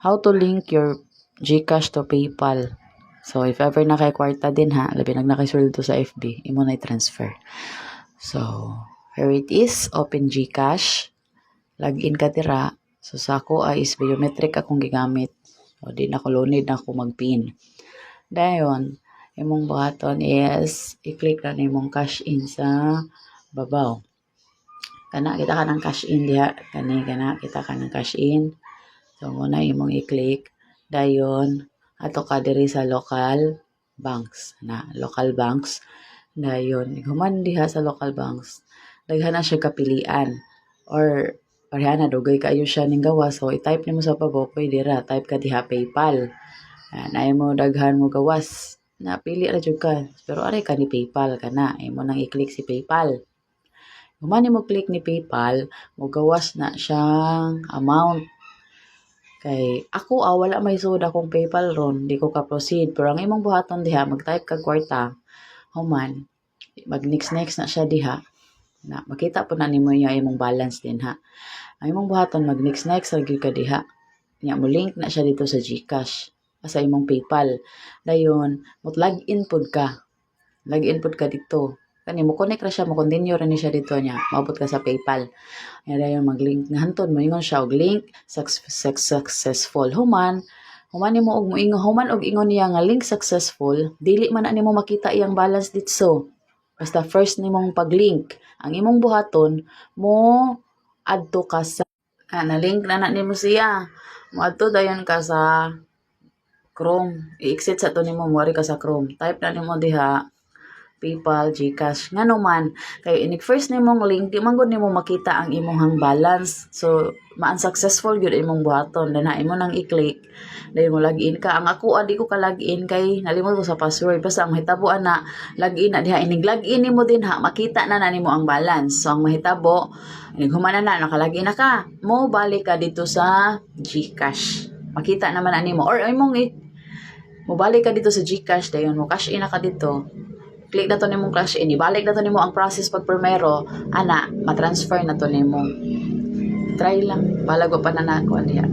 how to link your GCash to PayPal. So, if ever na kay kwarta din ha, labi nagnakisweldo sa FB, imo na transfer. So, here it is, open GCash, login ka dira. So, sa ako is biometric akong gigamit. So, di na ko lunid na ako mag-pin. Dayon, imong buhaton is, i-click na imong cash in sa babaw. Kana, kita ka ng cash in diha. Kana, kita ka ng cash in. So, muna imong i-click. Dayon, ato ka diri sa local banks. Local banks. Dayon, human diha sa local banks. Daghan na siya kapilian. Or, pareha na, dugay kayo siya ning gawa. So, i-type nimo sa pabo, pwede ra. Type ka diha PayPal. Ay mo daghan mo gawas. Napili ra jud ka. Pero aray ka ni PayPal ka na. Ay mo nang i-click si PayPal. Human mo click ni PayPal, mo gawas na siyang amount. Kay ako wala may sud akong PayPal ron, di ko ka-proceed. Pero ang imong buhaton diha, mag-type kag kwarta. Human, mag next na siya diha. Na makita po na nimo yung imong balance din ha. Ang imong buhaton mag next lagi ka diha. Nya mo link na siya dito sa GCash sa imong PayPal. Dayon, mo login pud ka. Login pud ka dito. Kani mo connect ra siya, mo continue ra ni siya dito niya. Maabot ka sa PayPal. Nya dayon mag-link na hantod mo ingon siya og link successful. Human nimo og moingon human og ingon niya nga link successful, dili man na nimo makita iyang balance dito. Basta first nimong pag-link, ang imong buhaton mo adto ka sa na-link na nimo siya. Mo adto dayon ka sa Chrome. I-exit sa to nimo, muari ka sa Chrome. Type na nimo diha PayPal, GCash, nga naman, kay inig first nimong link, di man gud nimo makita ang imong balance. So, ma-unsuccessful gyud imong buhaton. Then imo nang i-click, then mo login ka. Ang ako di ko ka login kay nalimot ko sa password. Basta ang mahitabo na login na diha, inig login nimo din ha, makita na nimo ang balance. So, ang mahitabo, inig humana na nakalagin na ka. Mo balik ka dito sa GCash. Makita naman na nimo or imong mo balik ka dito sa GCash, dayon mo cash in na ka dito. Click na to nimong cash in, ibalik na to nimo ang process pag primero, ana, matransfer na to nimo. Try lang, balago pa na nako diha.